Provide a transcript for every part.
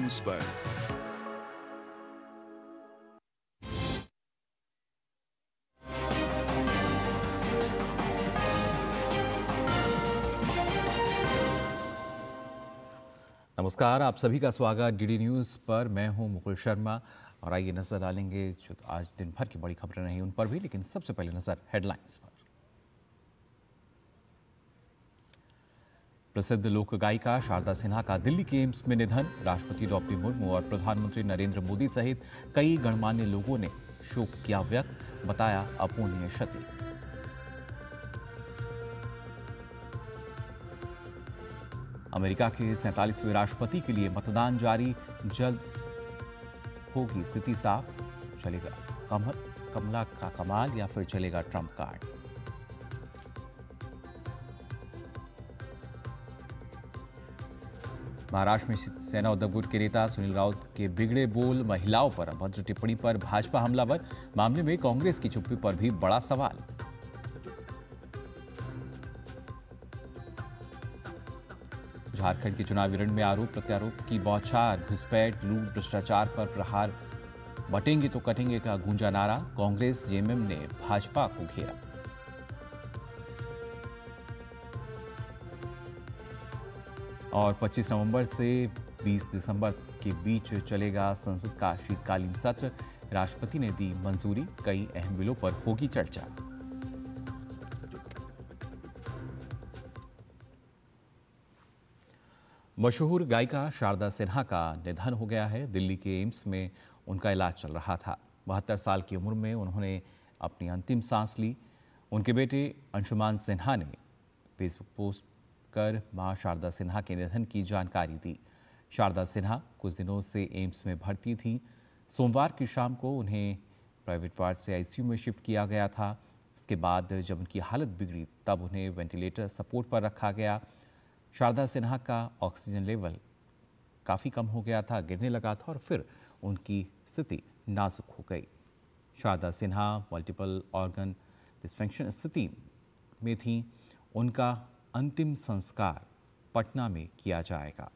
News पर। नमस्कार, आप सभी का स्वागत डीडी न्यूज़ पर। मैं हूं मुकुल शर्मा और आइए नजर डालेंगे जो आज दिन भर की बड़ी खबरें रही उन पर भी, लेकिन सबसे पहले नजर हेडलाइंस पर। प्रसिद्ध लोक गायिका शारदा सिन्हा का दिल्ली के एम्स में निधन। राष्ट्रपति द्रौपदी मुर्मू और प्रधानमंत्री नरेंद्र मोदी सहित कई गणमान्य लोगों ने शोक किया व्यक्त, बताया अपूरणीय क्षति। अमेरिका के 47वें राष्ट्रपति के लिए मतदान जारी, जल्द होगी स्थिति साफ। चलेगा कमला का कमाल या फिर चलेगा ट्रंप कार्ड। महाराष्ट्र में सेना उद्धव गुट के नेता सुनील राउत के बिगड़े बोल, महिलाओं पर अभद्र टिप्पणी पर भाजपा हमलावर। मामले में कांग्रेस की चुप्पी पर भी बड़ा सवाल। झारखंड के चुनावी रण में आरोप प्रत्यारोप की बौछार, घुसपैठ, लूट, भ्रष्टाचार पर प्रहार, बटेंगे तो कटेंगे का गूंजा नारा। कांग्रेस जेएमएम ने भाजपा को घेरा। और 25 नवंबर से 20 दिसंबर के बीच चलेगा संसद का शीतकालीन सत्र। राष्ट्रपति ने दी मंजूरी, कई अहम बिलों पर होगी चर्चा। मशहूर गायिका शारदा सिन्हा का निधन हो गया है। दिल्ली के एम्स में उनका इलाज चल रहा था। 72 साल की उम्र में उन्होंने अपनी अंतिम सांस ली। उनके बेटे अंशुमान सिन्हा ने फेसबुक पोस्ट कर मां शारदा सिन्हा के निधन की जानकारी दी। शारदा सिन्हा कुछ दिनों से एम्स में भर्ती थीं। सोमवार की शाम को उन्हें प्राइवेट वार्ड से आईसीयू में शिफ्ट किया गया था। इसके बाद जब उनकी हालत बिगड़ी तब उन्हें वेंटिलेटर सपोर्ट पर रखा गया। शारदा सिन्हा का ऑक्सीजन लेवल काफ़ी कम हो गया था, गिरने लगा था और फिर उनकी स्थिति नाजुक हो गई। Sharda Sinha multiple organ dysfunction स्थिति में थी। उनका अंतिम संस्कार पटना में किया जाएगा।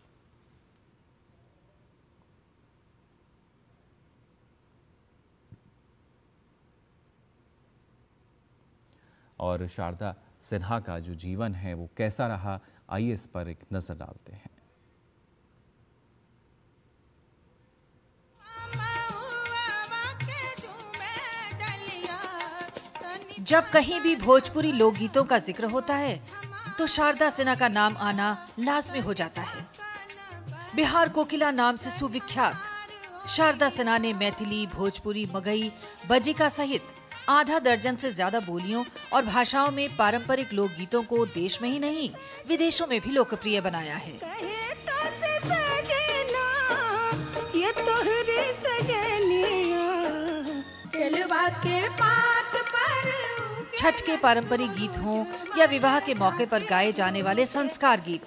और शारदा सिन्हा का जो जीवन है वो कैसा रहा, आइए इस पर एक नजर डालते हैं। जब कहीं भी भोजपुरी लोकगीतों का जिक्र होता है तो शारदा सिन्हा का नाम आना लाजमी हो जाता है। बिहार कोकिला नाम से सुविख्यात शारदा सिन्हा ने मैथिली, भोजपुरी, मगही, बजिका सहित आधा दर्जन से ज्यादा बोलियों और भाषाओं में पारंपरिक लोकगीतों को देश में ही नहीं विदेशों में भी लोकप्रिय बनाया है। छठ के पारंपरिक गीत हों या विवाह के मौके पर गाए जाने वाले संस्कार गीत,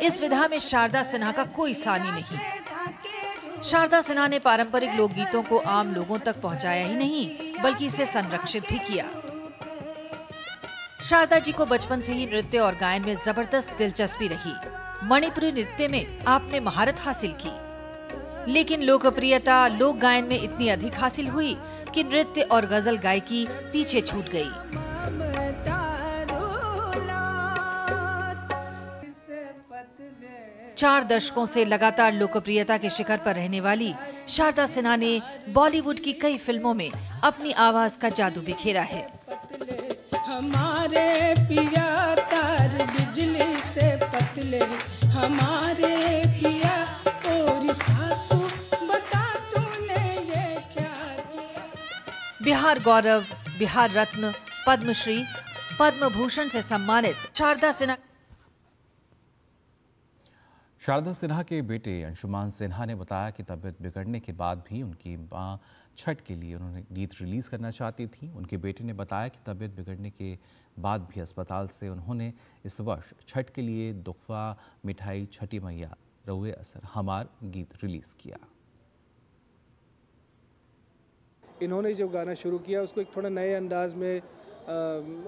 इस विधा में शारदा सिन्हा का कोई सानी नहीं। शारदा सिन्हा ने पारंपरिक लोकगीतों को आम लोगों तक पहुंचाया ही नहीं बल्कि इसे संरक्षित भी किया। शारदा जी को बचपन से ही नृत्य और गायन में जबरदस्त दिलचस्पी रही। मणिपुरी नृत्य में आपने महारत हासिल की, लेकिन लोकप्रियता लोक गायन में इतनी अधिक हासिल हुई कि नृत्य और गजल गायकी पीछे छूट गई। 4 दशकों से लगातार लोकप्रियता के शिखर पर रहने वाली शारदा सिन्हा ने बॉलीवुड की कई फिल्मों में अपनी आवाज का जादू बिखेरा है। हमारे पिया तार बिजली से पतले, हमारे पिया और सासू बता तूने ये क्या किया। बिहार गौरव, बिहार रत्न, पद्मश्री, पद्म भूषण से सम्मानित शारदा सिन्हा के बेटे अंशुमान सिन्हा ने बताया कि तबीयत बिगड़ने के बाद भी उनकी मां छठ के लिए उन्होंने गीत रिलीज करना चाहती थी। उनके बेटे ने बताया कि तबीयत बिगड़ने के बाद भी अस्पताल से उन्होंने इस वर्ष छठ के लिए दुखवा मिठाई छठी मैया रउए असर हमार गीत रिलीज किया। इन्होंने जो गाना शुरू किया उसको एक थोड़ा नए अंदाज में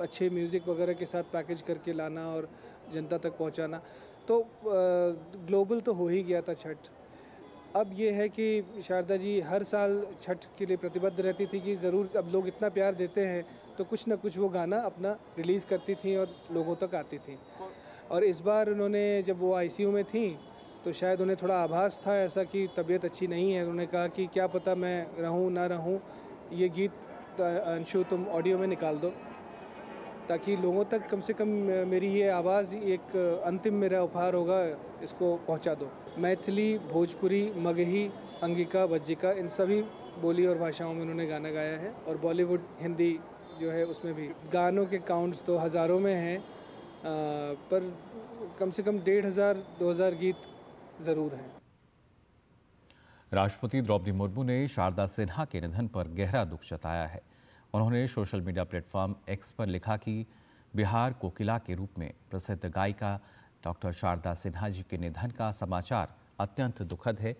अच्छे म्यूज़िक वगैरह के साथ पैकेज करके लाना और जनता तक पहुंचाना, तो ग्लोबल तो हो ही गया था छठ। अब ये है कि शारदा जी हर साल छठ के लिए प्रतिबद्ध रहती थी कि ज़रूर अब लोग इतना प्यार देते हैं तो कुछ ना कुछ वो गाना अपना रिलीज़ करती थी और लोगों तक आती थी। और इस बार उन्होंने जब वो आईसीयू में थी तो शायद उन्हें थोड़ा आभास था ऐसा कि तबीयत अच्छी नहीं है। उन्होंने कहा कि क्या पता मैं रहूं ना रहूं, ये गीत अंशु तुम ऑडियो में निकाल दो ताकि लोगों तक कम से कम मेरी ये आवाज़ एक अंतिम मेरा उपहार होगा, इसको पहुंचा दो। मैथिली, भोजपुरी, मगही, अंगिका, वज्जिका, इन सभी बोली और भाषाओं में उन्होंने गाना गाया है। और बॉलीवुड हिंदी जो है उसमें भी गानों के काउंट्स तो हज़ारों में हैं, पर कम से कम 1500-2000 गीत ज़रूर हैं। राष्ट्रपति द्रौपदी मुर्मू ने शारदा सिन्हा के निधन पर गहरा दुख जताया है। उन्होंने सोशल मीडिया प्लेटफॉर्म एक्स पर लिखा कि बिहार कोकिला के रूप में प्रसिद्ध गायिका डॉक्टर शारदा सिन्हा जी के निधन का समाचार अत्यंत दुखद है।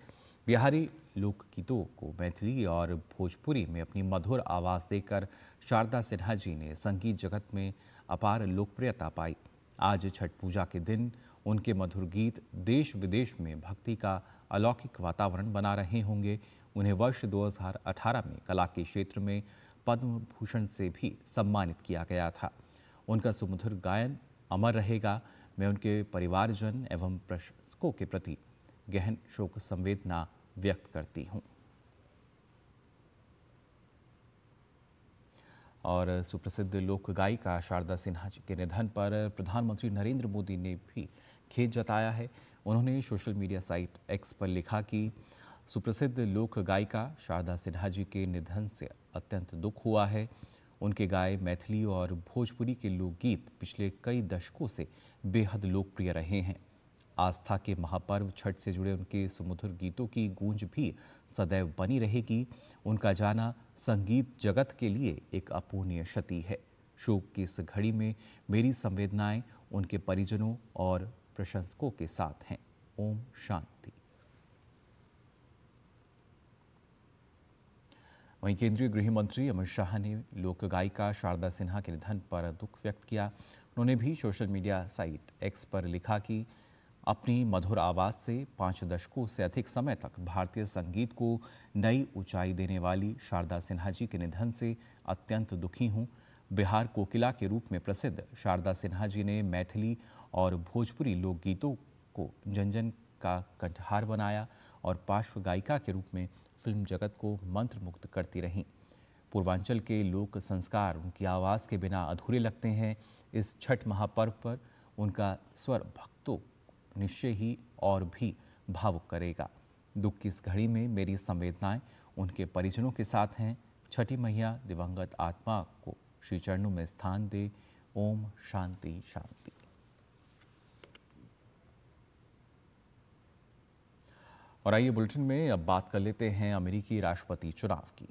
बिहारी लोकगीतों को मैथिली और भोजपुरी में अपनी मधुर आवाज़ देकर शारदा सिन्हा जी ने संगीत जगत में अपार लोकप्रियता पाई। आज छठ पूजा के दिन उनके मधुर गीत देश विदेश में भक्ति का अलौकिक वातावरण बना रहे होंगे। उन्हें वर्ष 2018 में कला के क्षेत्र में पद्म भूषण से भी सम्मानित किया गया था। उनका सुमधुर गायन अमर रहेगा। मैं उनके परिवारजन एवं प्रशंसकों के प्रति गहन शोक संवेदना व्यक्त करती हूँ। और सुप्रसिद्ध लोक गायिका शारदा सिन्हा जी के निधन पर प्रधानमंत्री नरेंद्र मोदी ने भी खेद जताया है। उन्होंने सोशल मीडिया साइट एक्स पर लिखा कि सुप्रसिद्ध लोक गायिका शारदा सिन्हा जी के निधन से अत्यंत दुख हुआ है। उनके गाए मैथिली और भोजपुरी के लोकगीत पिछले कई दशकों से बेहद लोकप्रिय रहे हैं। आस्था के महापर्व छठ से जुड़े उनके सुमधुर गीतों की गूंज भी सदैव बनी रहेगी। उनका जाना संगीत जगत के लिए एक अपूर्णीय क्षति है। शोक की इस घड़ी में मेरी संवेदनाएं उनके परिजनों और प्रशंसकों के साथ हैं। ओम शांति। वहीं केंद्रीय गृह मंत्री अमित शाह ने लोक गायिका शारदा सिन्हा के निधन पर दुख व्यक्त किया। उन्होंने भी सोशल मीडिया साइट एक्स पर लिखा कि अपनी मधुर आवाज़ से 5 दशकों से अधिक समय तक भारतीय संगीत को नई ऊंचाई देने वाली शारदा सिन्हा जी के निधन से अत्यंत दुखी हूँ। बिहार कोकिला के रूप में प्रसिद्ध शारदा सिन्हा जी ने मैथिली और भोजपुरी लोकगीतों को जन जन का कंठहार बनाया और पार्श्व गायिका के रूप में फिल्म जगत को मंत्रमुग्ध करती रहीं। पूर्वांचल के लोक संस्कार उनकी आवाज़ के बिना अधूरे लगते हैं। इस छठ महापर्व पर उनका स्वर भक्तों निश्चय ही और भी भावुक करेगा। दुख की इस घड़ी में मेरी संवेदनाएं उनके परिजनों के साथ हैं। छठी मैया दिवंगत आत्मा को श्री चरणों में स्थान दे। ओम शांति शांति। और आइए बुलेटिन में अब बात कर लेते हैं अमेरिकी राष्ट्रपति चुनाव की।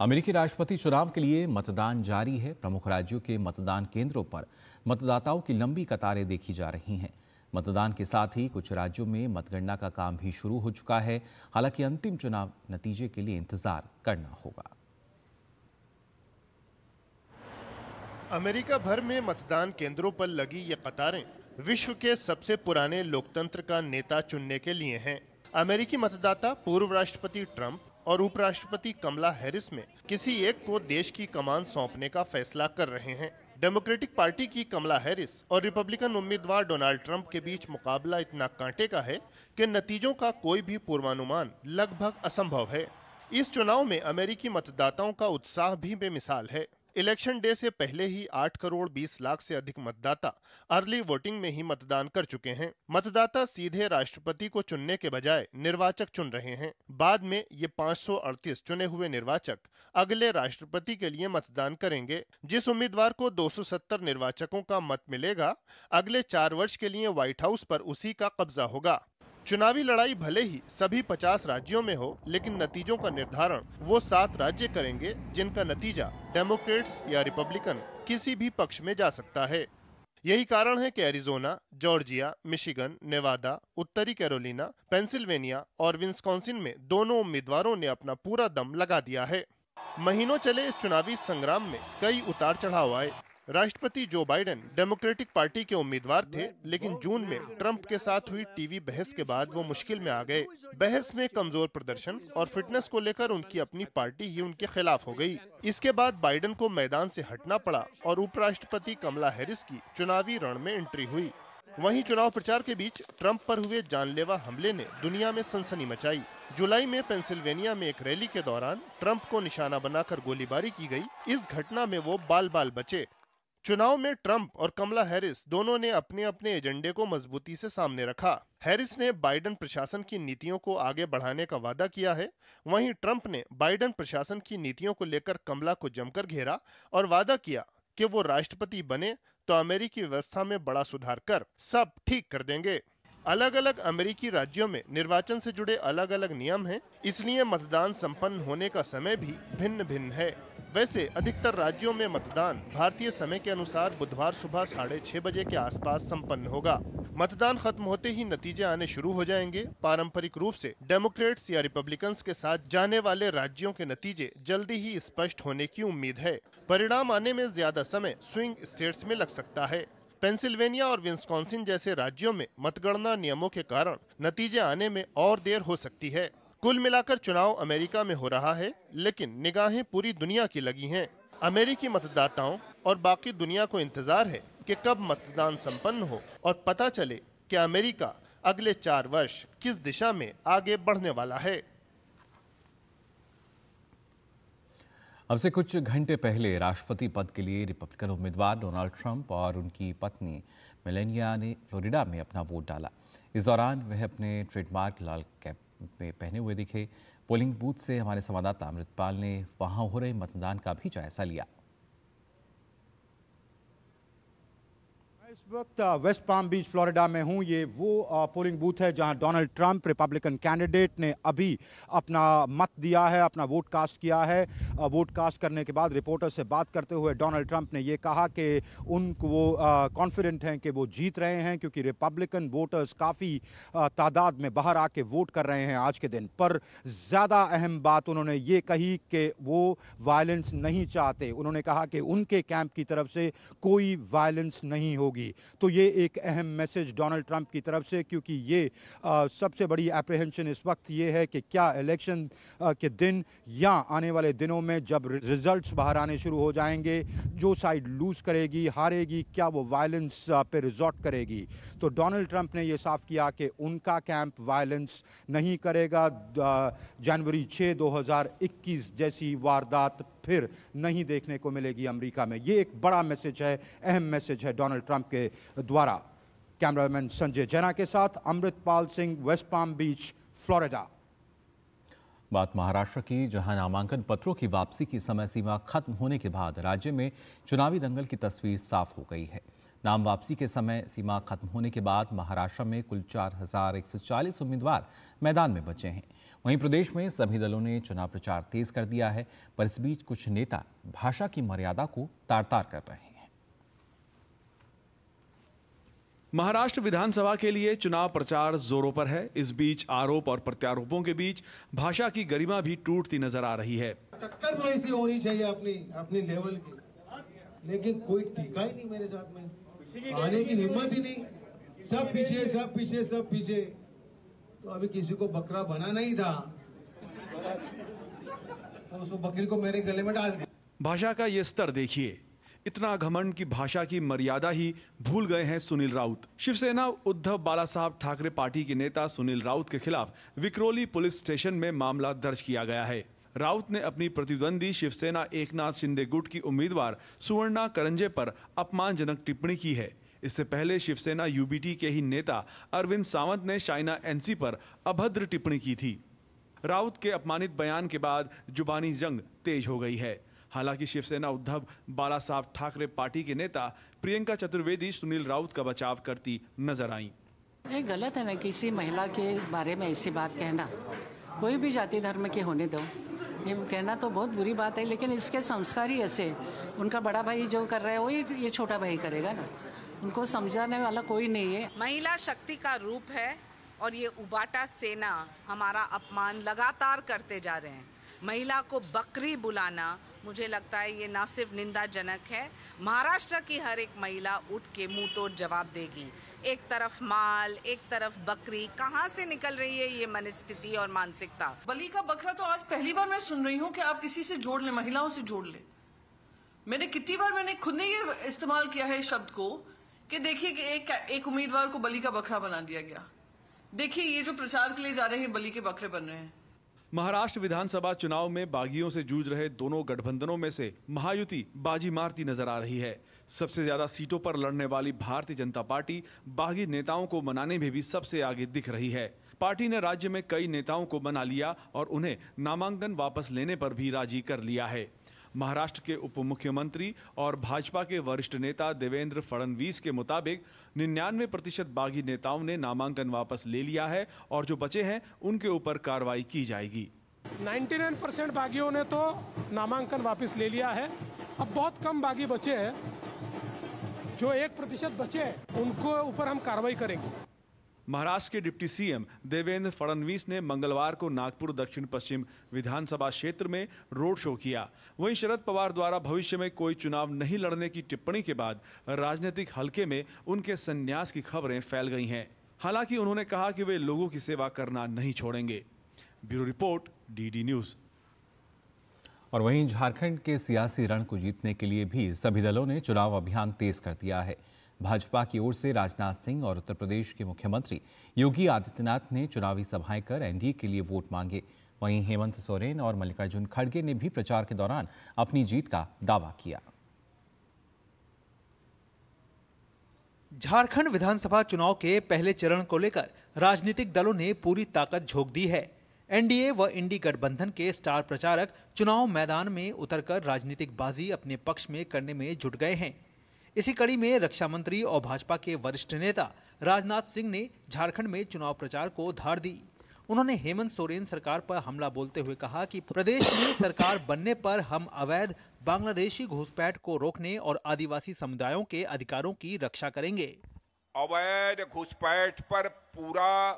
अमेरिकी राष्ट्रपति चुनाव के लिए मतदान जारी है। प्रमुख राज्यों के मतदान केंद्रों पर मतदाताओं की लंबी कतारें देखी जा रही हैं। मतदान के साथ ही कुछ राज्यों में मतगणना का काम भी शुरू हो चुका है। हालांकि अंतिम चुनाव नतीजे के लिए इंतजार करना होगा। अमेरिका भर में मतदान केंद्रों पर लगी ये कतारें विश्व के सबसे पुराने लोकतंत्र का नेता चुनने के लिए हैं। अमेरिकी मतदाता पूर्व राष्ट्रपति ट्रंप और उपराष्ट्रपति कमला हैरिस में किसी एक को देश की कमान सौंपने का फैसला कर रहे हैं। डेमोक्रेटिक पार्टी की कमला हैरिस और रिपब्लिकन उम्मीदवार डोनाल्ड ट्रंप के बीच मुकाबला इतना कांटे का है कि नतीजों का कोई भी पूर्वानुमान लगभग असंभव है। इस चुनाव में अमेरिकी मतदाताओं का उत्साह भी बेमिसाल है। इलेक्शन डे से पहले ही 8 करोड़ 20 लाख से अधिक मतदाता अर्ली वोटिंग में ही मतदान कर चुके हैं। मतदाता सीधे राष्ट्रपति को चुनने के बजाय निर्वाचक चुन रहे हैं। बाद में ये 538 चुने हुए निर्वाचक अगले राष्ट्रपति के लिए मतदान करेंगे। जिस उम्मीदवार को 270 निर्वाचकों का मत मिलेगा, अगले 4 वर्ष के लिए व्हाइट हाउस पर उसी का कब्जा होगा। चुनावी लड़ाई भले ही सभी 50 राज्यों में हो, लेकिन नतीजों का निर्धारण वो 7 राज्य करेंगे जिनका नतीजा डेमोक्रेट्स या रिपब्लिकन किसी भी पक्ष में जा सकता है। यही कारण है कि एरिजोना, जॉर्जिया, मिशिगन, नेवादा, उत्तरी कैरोलिना, पेंसिल्वेनिया और विस्कॉन्सिन में दोनों उम्मीदवारों ने अपना पूरा दम लगा दिया है। महीनों चले इस चुनावी संग्राम में कई उतार चढ़ाव आए। राष्ट्रपति जो बाइडेन डेमोक्रेटिक पार्टी के उम्मीदवार थे, लेकिन जून में ट्रंप के साथ हुई टीवी बहस के बाद वो मुश्किल में आ गए। बहस में कमजोर प्रदर्शन और फिटनेस को लेकर उनकी अपनी पार्टी ही उनके खिलाफ हो गई। इसके बाद बाइडेन को मैदान से हटना पड़ा और उपराष्ट्रपति कमला हैरिस की चुनावी रण में एंट्री हुई। वहीं चुनाव प्रचार के बीच ट्रंप पर हुए जानलेवा हमले ने दुनिया में सनसनी मचाई। जुलाई में पेंसिल्वेनिया में एक रैली के दौरान ट्रंप को निशाना बनाकर गोलीबारी की गई। इस घटना में वो बाल बाल बचे। चुनाव में ट्रंप और कमला हैरिस दोनों ने अपने अपने एजेंडे को मजबूती से सामने रखा। हैरिस ने बाइडेन प्रशासन की नीतियों को आगे बढ़ाने का वादा किया है, वहीं ट्रंप ने बाइडेन प्रशासन की नीतियों को लेकर कमला को जमकर घेरा और वादा किया कि वो राष्ट्रपति बने तो अमेरिकी व्यवस्था में बड़ा सुधार कर सब ठीक कर देंगे। अलग अलग अमेरिकी राज्यों में निर्वाचन से जुड़े अलग अलग नियम हैं, इसलिए मतदान संपन्न होने का समय भी भिन्न भिन्न है। वैसे अधिकतर राज्यों में मतदान भारतीय समय के अनुसार बुधवार सुबह 6:30 बजे के आसपास संपन्न होगा। मतदान खत्म होते ही नतीजे आने शुरू हो जाएंगे। पारंपरिक रूप से डेमोक्रेट्स या रिपब्लिकन्स के साथ जाने वाले राज्यों के नतीजे जल्दी ही स्पष्ट होने की उम्मीद है। परिणाम आने में ज्यादा समय स्विंग स्टेट्स में लग सकता है। पेंसिल्वेनिया और विस्कॉन्सिन जैसे राज्यों में मतगणना नियमों के कारण नतीजे आने में और देर हो सकती है। कुल मिलाकर चुनाव अमेरिका में हो रहा है, लेकिन निगाहें पूरी दुनिया की लगी हैं। अमेरिकी मतदाताओं और बाकी दुनिया को इंतजार है कि कब मतदान संपन्न हो और पता चले कि अमेरिका अगले 4 वर्ष किस दिशा में आगे बढ़ने वाला है। अब से कुछ घंटे पहले राष्ट्रपति पद के लिए रिपब्लिकन उम्मीदवार डोनाल्ड ट्रंप और उनकी पत्नी मेलानिया ने फ्लोरिडा में अपना वोट डाला। इस दौरान वह अपने ट्रेडमार्क लाल कैप में पहने हुए दिखे। पोलिंग बूथ से हमारे संवाददाता अमृतपाल ने वहां हो रहे मतदान का भी जायजा लिया। इस वक्त वेस्ट पाम बीच फ्लोरिडा में हूं। ये वो पोलिंग बूथ है जहां डोनाल्ड ट्रंप रिपब्लिकन कैंडिडेट ने अभी अपना मत दिया है, अपना वोट कास्ट किया है। वोट कास्ट करने के बाद रिपोर्टर से बात करते हुए डोनाल्ड ट्रंप ने ये कहा कि उनको वो कॉन्फिडेंट हैं कि वो जीत रहे हैं, क्योंकि रिपब्लिकन वोटर्स काफ़ी तादाद में बाहर आके वोट कर रहे हैं आज के दिन। पर ज़्यादा अहम बात उन्होंने ये कही कि वो वायलेंस नहीं चाहते। उन्होंने कहा कि उनके कैंप की तरफ से कोई वायलेंस नहीं होगी। तो ये एक अहम मैसेज डोनाल्ड ट्रंप की तरफ से, क्योंकि ये सबसे बड़ी एप्रीहेंशन इस वक्त ये है कि क्या इलेक्शन के दिन या आने वाले दिनों में जब रिजल्ट्स बाहर आने शुरू हो जाएंगे, जो साइड लूज करेगी, हारेगी, क्या वो वायलेंस पे रिजॉर्ट करेगी। तो डोनाल्ड ट्रंप ने ये साफ किया कि उनका कैंप वायलेंस नहीं करेगा। जनवरी 6, 2021 जैसी वारदात फिर नहीं देखने को मिलेगी अमेरिका में। ये एक बड़ा मैसेज है, अहम मैसेज है डोनाल्ड ट्रंप के द्वारा। कैमरामैन संजय जैना के साथ अमृतपाल सिंह, वेस्ट पाम बीच, फ्लोरिडा। बात महाराष्ट्र की, जहां नामांकन पत्रों की वापसी की समय सीमा खत्म होने के बाद राज्य में चुनावी दंगल की तस्वीर साफ हो गई है। नाम वापसी के समय सीमा खत्म होने के बाद महाराष्ट्र में कुल 4140 उम्मीदवार मैदान में बचे हैं। वहीं प्रदेश में सभी दलों ने चुनाव प्रचार तेज कर दिया है, पर इस बीच कुछ नेता भाषा की मर्यादा को तार-तार कर रहे हैं। महाराष्ट्र विधानसभा के लिए चुनाव प्रचार जोरों पर है। इस बीच आरोप और प्रत्यारोपों के बीच भाषा की गरिमा भी टूटती नजर आ रही है। टक्कर तो ऐसी होनी चाहिए अपनी लेवल की, लेकिन कोई टीका ही नहीं मेरे साथ में, आने की हिम्मत ही नहीं। सब पीछे सब पीछे सब पीछे। तो अभी किसी को बकरा बनाना ही था तो उस बकरी को मेरे गले में डाल दिया। भाषा का ये स्तर देखिए, इतना घमंड की भाषा की मर्यादा ही भूल गए हैं सुनील राउत। शिवसेना उद्धव बालासाहब ठाकरे पार्टी के नेता सुनील राउत के खिलाफ विक्रोली पुलिस स्टेशन में मामला दर्ज किया गया है। राउत ने अपनी प्रतिद्वंदी शिवसेना एकनाथ शिंदे गुट की उम्मीदवार सुवर्णा करंजे पर अपमानजनक टिप्पणी की है। इससे पहले शिवसेना यूबीटी के ही नेता अरविंद सावंत ने शाइना एनसी पर अभद्र टिप्पणी की थी। राउत के अपमानित बयान के बाद जुबानी जंग तेज हो गई है। हालांकि शिवसेना उद्धव बालासाहब ठाकरे पार्टी के नेता प्रियंका चतुर्वेदी सुनील राउत का बचाव करती नजर आईं। ये गलत है ना किसी महिला के बारे में ऐसी बात कहना, कोई भी जाति धर्म के होने दो, ये कहना तो बहुत बुरी बात है। लेकिन इसके संस्कार ही ऐसे, उनका बड़ा भाई जो कर रहा है वही ये छोटा भाई करेगा ना, उनको समझाने वाला कोई नहीं है। महिला शक्ति का रूप है और ये उबाटा सेना हमारा अपमान लगातार करते जा रहे हैं। महिला को बकरी बुलाना, मुझे लगता है ये ना सिर्फ निंदाजनक है, महाराष्ट्र की हर एक महिला उठ के मुंह तोड़ जवाब देगी। एक तरफ माल, एक तरफ बकरी, कहाँ से निकल रही है ये मनस्थिति और मानसिकता। बलि का बकरा तो आज पहली बार मैं सुन रही हूँ कि आप किसी से जोड़ ले, महिलाओं से जोड़ ले। मैंने कितनी बार मैंने खुद ने ये इस्तेमाल किया है इस शब्द को कि देखिए कि एक उम्मीदवार को बलि का बकरा बना दिया गया। देखिए ये जो प्रचार के लिए जा रहे हैं बलि के बकरे बन रहे हैं। महाराष्ट्र विधानसभा चुनाव में बागियों से जूझ रहे दोनों गठबंधनों में से महायुति बाजी मारती नजर आ रही है। सबसे ज्यादा सीटों पर लड़ने वाली भारतीय जनता पार्टी बागी नेताओं को मनाने में भी सबसे आगे दिख रही है। पार्टी ने राज्य में कई नेताओं को मना लिया और उन्हें नामांकन वापस लेने पर भी राजी कर लिया है। महाराष्ट्र के उप मुख्यमंत्री और भाजपा के वरिष्ठ नेता देवेंद्र फडणवीस के मुताबिक 99% बागी नेताओं ने नामांकन वापस ले लिया है और जो बचे हैं उनके ऊपर कार्रवाई की जाएगी। 99% बागियों ने तो नामांकन वापस ले लिया है। अब बहुत कम बागी बचे हैं, जो 1% बचे हैं उनको ऊपर हम कार्रवाई करेंगे। महाराष्ट्र के डिप्टी सीएम देवेंद्र फडणवीस ने मंगलवार को नागपुर दक्षिण पश्चिम विधानसभा क्षेत्र में रोड शो किया। वहीं शरद पवार द्वारा भविष्य में कोई चुनाव नहीं लड़ने की टिप्पणी के बाद राजनीतिक हलके में उनके संन्यास की खबरें फैल गई हैं। हालांकि उन्होंने कहा कि वे लोगों की सेवा करना नहीं छोड़ेंगे। Bureau report, DD news. और वहीं झारखंड के सियासी रण को जीतने के लिए भी सभी दलों ने चुनाव अभियान तेज कर दिया है। भाजपा की ओर से राजनाथ सिंह और उत्तर प्रदेश के मुख्यमंत्री योगी आदित्यनाथ ने चुनावी सभाएं कर एनडीए के लिए वोट मांगे। वहीं हेमंत सोरेन और मल्लिकार्जुन खड़गे ने भी प्रचार के दौरान अपनी जीत का दावा किया। झारखंड विधानसभा चुनाव के पहले चरण को लेकर राजनीतिक दलों ने पूरी ताकत झोंक दी है। एनडीए व इंडी गठबंधन के स्टार प्रचारक चुनाव मैदान में उतरकर राजनीतिक बाजी अपने पक्ष में करने में जुट गए हैं। इसी कड़ी में रक्षा मंत्री और भाजपा के वरिष्ठ नेता राजनाथ सिंह ने झारखंड में चुनाव प्रचार को धार दी। उन्होंने हेमंत सोरेन सरकार पर हमला बोलते हुए कहा कि प्रदेश में सरकार बनने पर हम अवैध बांग्लादेशी घुसपैठ को रोकने और आदिवासी समुदायों के अधिकारों की रक्षा करेंगे। अवैध घुसपैठ पर पूरा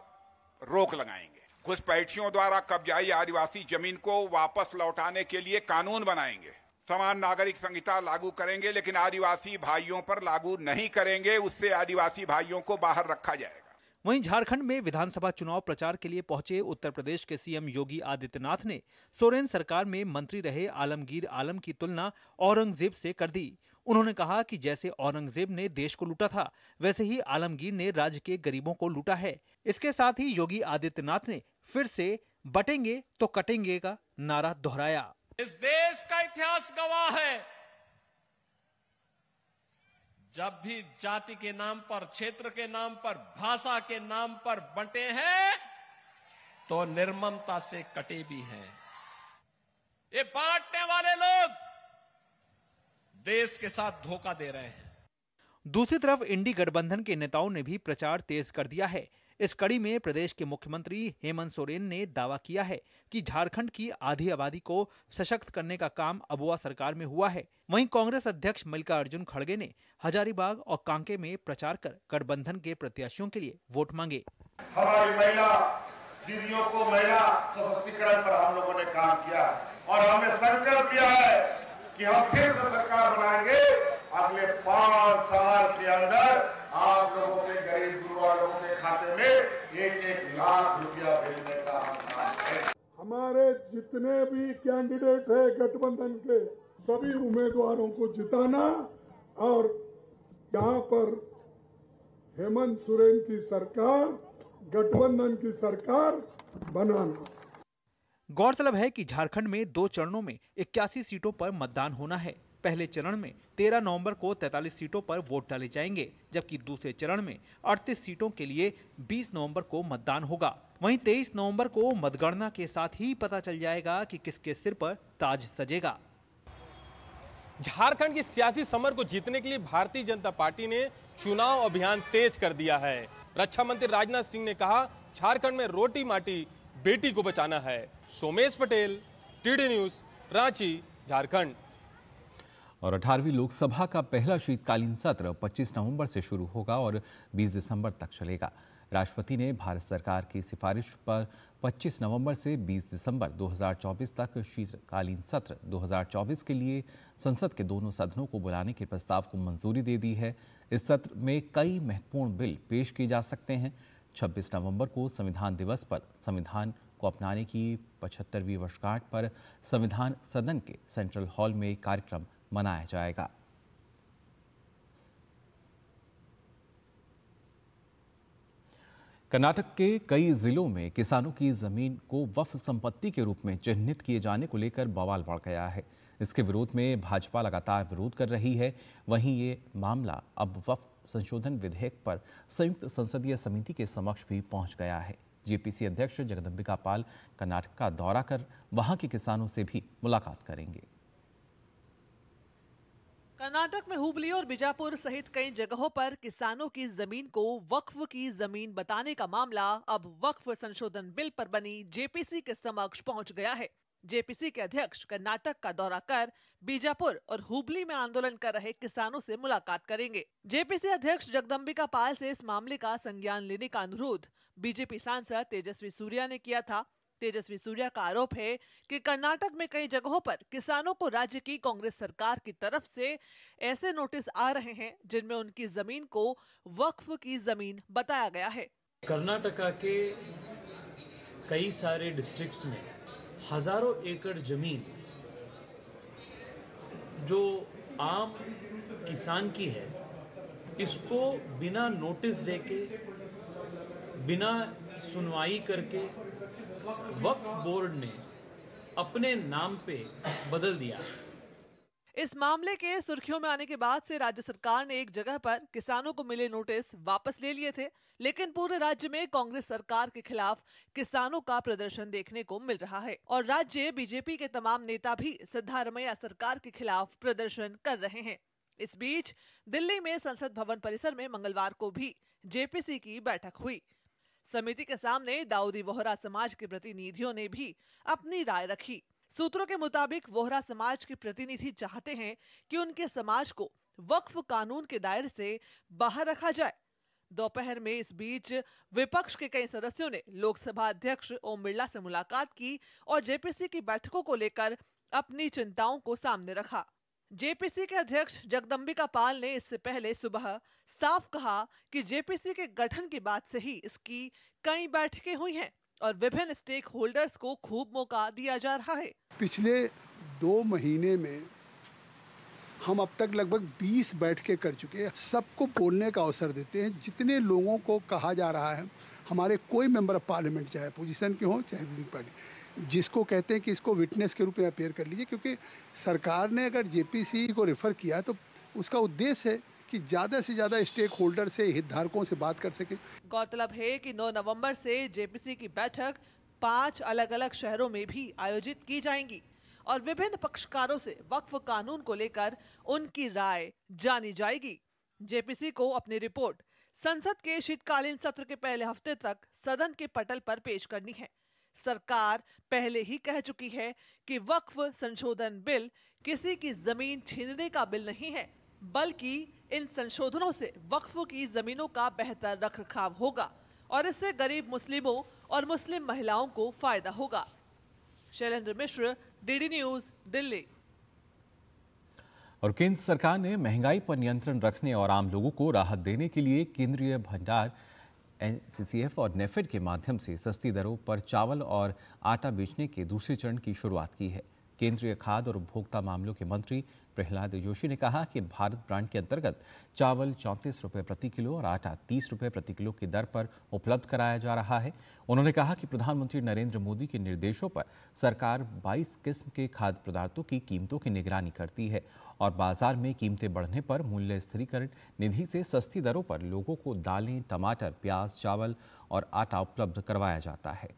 रोक लगाएंगे। घुसपैठियों द्वारा कब्जाई आदिवासी जमीन को वापस लौटाने के लिए कानून बनाएंगे। समान नागरिक संहिता लागू करेंगे, लेकिन आदिवासी भाइयों पर लागू नहीं करेंगे। उससे आदिवासी भाइयों को बाहर रखा जाएगा। वहीं झारखंड में विधानसभा चुनाव प्रचार के लिए पहुंचे उत्तर प्रदेश के सीएम योगी आदित्यनाथ ने सोरेन सरकार में मंत्री रहे आलमगीर आलम की तुलना औरंगजेब से कर दी। उन्होंने कहा कि जैसे औरंगजेब ने देश को लूटा था, वैसे ही आलमगीर ने राज्य के गरीबों को लूटा है। इसके साथ ही योगी आदित्यनाथ ने फिर से बटेंगे तो कटेंगे का नारा दोहराया। इस देश का इतिहास गवाह है, जब भी जाति के नाम पर, क्षेत्र के नाम पर, भाषा के नाम पर बंटे हैं तो निर्ममता से कटे भी हैं। ये बांटने वाले लोग देश के साथ धोखा दे रहे हैं। दूसरी तरफ इंडी गठबंधन के नेताओं ने भी प्रचार तेज कर दिया है। इस कड़ी में प्रदेश के मुख्यमंत्री हेमंत सोरेन ने दावा किया है कि झारखंड की आधी आबादी को सशक्त करने का काम अबुआ सरकार में हुआ है। वहीं कांग्रेस अध्यक्ष मल्लिकार्जुन खड़गे ने हजारीबाग और कांके में प्रचार कर गठबंधन के प्रत्याशियों के लिए वोट मांगे। हमारी महिला दीदियों को महिला सशक्तिकरण पर हम लोगों ने काम किया और हमने संकल्प लिया है कि हम फिर से सरकार बनाएंगे। अगले 5 साल के अंदर आप लोगों के गरीब गुरुआ लोगों के खाते में 1-1 लाख रुपया भेजने का हम काम करेंगे। हमारे जितने भी कैंडिडेट है गठबंधन के, सभी उम्मीदवारों को जिताना और यहाँ पर हेमंत सोरेन की सरकार, गठबंधन की सरकार बनाना। गौरतलब है कि झारखंड में 2 चरणों में 81 सीटों पर मतदान होना है। पहले चरण में 13 नवंबर को 43 सीटों पर वोट डाले जाएंगे, जबकि दूसरे चरण में 38 सीटों के लिए 20 नवंबर को मतदान होगा। वहीं 23 नवंबर को मतगणना के साथ ही पता चल जाएगा कि किसके सिर पर ताज सजेगा। झारखंड की सियासी समर को जीतने के लिए भारतीय जनता पार्टी ने चुनाव अभियान तेज कर दिया है। रक्षा मंत्री राजनाथ सिंह ने कहा, झारखंड में रोटी माटी बेटी को बचाना है। Somesh Patel, TD news, Ranchi, Jharkhand. और 18वीं लोकसभा का पहला शीतकालीन सत्र 25 नवंबर से शुरू होगा और 20 दिसंबर तक चलेगा। राष्ट्रपति ने भारत सरकार की सिफारिश पर 25 नवंबर से 20 दिसंबर 2024 तक शीतकालीन सत्र 2024 के लिए संसद के दोनों सदनों को बुलाने के प्रस्ताव को मंजूरी दे दी है। इस सत्र में कई महत्वपूर्ण बिल पेश किए जा सकते हैं। 26 नवंबर को संविधान दिवस पर संविधान को अपनाने की 75वीं वर्षगांठ पर संविधान सदन के सेंट्रल हॉल में कार्यक्रम मनाया जाएगा। कर्नाटक के कई जिलों में किसानों की जमीन को वक्फ संपत्ति के रूप में चिन्हित किए जाने को लेकर बवाल बढ़ गया है। इसके विरोध में भाजपा लगातार विरोध कर रही है। वहीं ये मामला अब वक्फ संशोधन विधेयक पर संयुक्त संसदीय समिति के समक्ष भी पहुंच गया है। जेपीसी अध्यक्ष जगदंबिका पाल कर्नाटक का दौरा कर वहां के किसानों से भी मुलाकात करेंगे। कर्नाटक में हुबली और बीजापुर सहित कई जगहों पर किसानों की जमीन को वक्फ की जमीन बताने का मामला अब वक्फ संशोधन बिल पर बनी जेपीसी के समक्ष पहुंच गया है। जेपीसी के अध्यक्ष कर्नाटक का दौरा कर बीजापुर और हुबली में आंदोलन कर रहे किसानों से मुलाकात करेंगे। जेपीसी अध्यक्ष जगदंबिका पाल से इस मामले का संज्ञान लेने का अनुरोध बीजेपी सांसद तेजस्वी सूर्या ने किया था। तेजस्वी सूर्या का आरोप है कि कर्नाटक में कई जगहों पर किसानों को राज्य की कांग्रेस सरकार की तरफ से ऐसे नोटिस आ रहे हैं जिनमें उनकी जमीन को वक्फ की जमीन बताया गया है। कर्नाटका के कई सारे डिस्ट्रिक्ट्स में हजारों एकड़ जमीन जो आम किसान की है, इसको बिना नोटिस देके, बिना सुनवाई करके वक्फ बोर्ड ने अपने नाम पे बदल दिया। इस मामले के सुर्खियों में आने के बाद से राज्य सरकार ने एक जगह पर किसानों को मिले नोटिस वापस ले लिए थे, लेकिन पूरे राज्य में कांग्रेस सरकार के खिलाफ किसानों का प्रदर्शन देखने को मिल रहा है और राज्य बीजेपी के तमाम नेता भी सिद्धारमैया सरकार के खिलाफ प्रदर्शन कर रहे हैं। इस बीच दिल्ली में संसद भवन परिसर में मंगलवार को भी जेपीसी की बैठक हुई। समिति के सामने दाऊदी वोहरा समाज के प्रतिनिधियों ने भी अपनी राय रखी। सूत्रों के मुताबिक वोहरा समाज के प्रतिनिधि चाहते हैं कि उनके समाज को वक्फ कानून के दायरे से बाहर रखा जाए। दोपहर में इस बीच विपक्ष के कई सदस्यों ने लोकसभा अध्यक्ष ओम बिरला से मुलाकात की और जेपीसी की बैठकों को लेकर अपनी चिंताओं को सामने रखा। जेपीसी के अध्यक्ष जगदंबिका पाल ने इससे पहले सुबह साफ कहा कि जेपीसी के गठन के बाद से ही इसकी कई बैठकें हुई हैं और विभिन्न स्टेक होल्डर्स को खूब मौका दिया जा रहा है। पिछले 2 महीने में हम अब तक लगभग 20 बैठकें कर चुके हैं। सबको बोलने का अवसर देते हैं। जितने लोगों को कहा जा रहा है, हमारे कोई मेंबर ऑफ पार्लियामेंट चाहे पोजीशन के हों चाहे रूलिंग पार्टी, जिसको कहते हैं कि इसको विटनेस के रूप में अपेयर कर लीजिए, क्योंकि सरकार ने अगर जेपीसी को रेफर किया तो उसका उद्देश्य है कि ज़्यादा से ज़्यादा स्टेक होल्डर से, हितधारकों से बात कर सके। गौरतलब है कि 9 नवंबर से जेपीसी की बैठक 5 अलग अलग शहरों में भी आयोजित की जाएंगी और विभिन्न पक्षकारों से वक्फ कानून को लेकर उनकी राय जानी जाएगी। जेपीसी को अपनी रिपोर्ट संसद के शीतकालीन सत्र के पहले हफ्ते तक सदन के पटल पर पेश करनी है। सरकार पहले ही कह चुकी है कि वक्फ संशोधन बिल किसी की जमीन छीनने का बिल नहीं है, बल्कि इन संशोधनों से वक्फ की जमीनों का बेहतर रखरखाव होगा और इससे गरीब मुस्लिमों और मुस्लिम महिलाओं को फायदा होगा। शैलेंद्र मिश्र, डीडी न्यूज, दिल्ली। और केंद्र सरकार ने महंगाई पर नियंत्रण रखने और आम लोगों को राहत देने के लिए केंद्रीय भंडार एनसीसीएफ और नेफेड के माध्यम से सस्ती दरों पर चावल और आटा बेचने के दूसरे चरण की शुरुआत की है। केंद्रीय खाद्य और उपभोक्ता मामलों के मंत्री प्रहलाद जोशी ने कहा कि भारत ब्रांड के अंतर्गत चावल 34 रुपये प्रति किलो और आटा 30 रुपये प्रति किलो की दर पर उपलब्ध कराया जा रहा है। उन्होंने कहा कि प्रधानमंत्री नरेंद्र मोदी के निर्देशों पर सरकार 22 किस्म के खाद्य पदार्थों की कीमतों की निगरानी करती है और बाजार में कीमतें बढ़ने पर मूल्य स्थिरीकरण निधि से सस्ती दरों पर लोगों को दालें, टमाटर, प्याज, चावल और आटा उपलब्ध करवाया जाता है।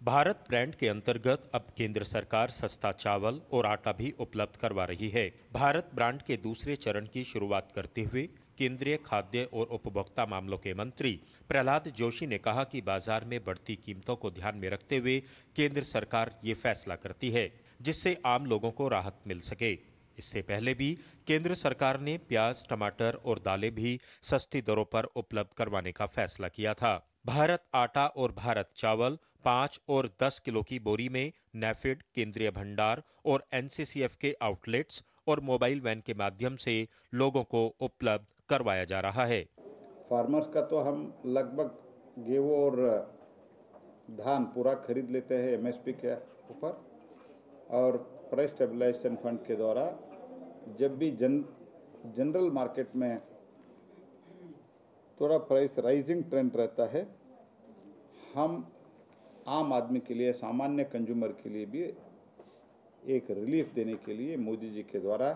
भारत ब्रांड के अंतर्गत अब केंद्र सरकार सस्ता चावल और आटा भी उपलब्ध करवा रही है। भारत ब्रांड के दूसरे चरण की शुरुआत करते हुए केंद्रीय खाद्य और उपभोक्ता मामलों के मंत्री प्रहलाद जोशी ने कहा कि बाजार में बढ़ती कीमतों को ध्यान में रखते हुए केंद्र सरकार ये फैसला करती है जिससे आम लोगों को राहत मिल सके। इससे पहले भी केंद्र सरकार ने प्याज, टमाटर और दालें भी सस्ती दरों पर उपलब्ध करवाने का फैसला किया था। भारत आटा और भारत चावल 5 और 10 किलो की बोरी में नेफेड, केंद्रीय भंडार और एनसीसीएफ के आउटलेट्स और मोबाइल वैन के माध्यम से लोगों को उपलब्ध करवाया जा रहा है। फार्मर्स का तो हम लगभग गेहूं और धान पूरा खरीद लेते हैं एमएसपी के ऊपर, और प्राइस स्टेबलाइजेशन फंड के द्वारा जब भी जनरल मार्केट में थोड़ा प्राइस राइजिंग ट्रेंड रहता है, हम आम आदमी के लिए, सामान्य कंज्यूमर के लिए भी एक रिलीफ देने के लिए मोदी जी के द्वारा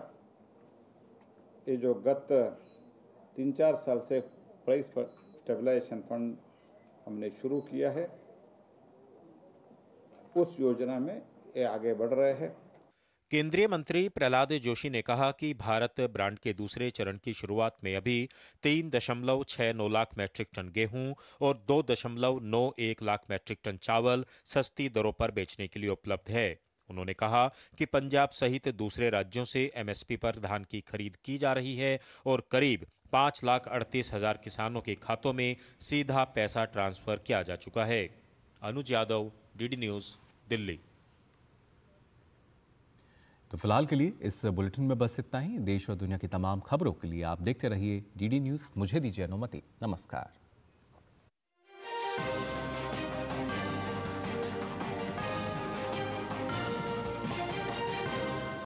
ये जो गत 3-4 साल से प्राइस स्टेबलाइजेशन फंड हमने शुरू किया है, उस योजना में ये आगे बढ़ रहे हैं। केंद्रीय मंत्री प्रहलाद जोशी ने कहा कि भारत ब्रांड के दूसरे चरण की शुरुआत में अभी 3.69 लाख मैट्रिक टन गेहूं और 2.91 लाख मैट्रिक टन चावल सस्ती दरों पर बेचने के लिए उपलब्ध है। उन्होंने कहा कि पंजाब सहित दूसरे राज्यों से एमएसपी पर धान की खरीद की जा रही है और करीब 5,38,000 किसानों के खातों में सीधा पैसा ट्रांसफर किया जा चुका है। अनुज यादव, डीडी न्यूज, दिल्ली। तो फिलहाल के लिए इस बुलेटिन में बस इतना ही। देश और दुनिया की तमाम खबरों के लिए आप देखते रहिए डीडी न्यूज। मुझे दीजिए अनुमति। नमस्कार।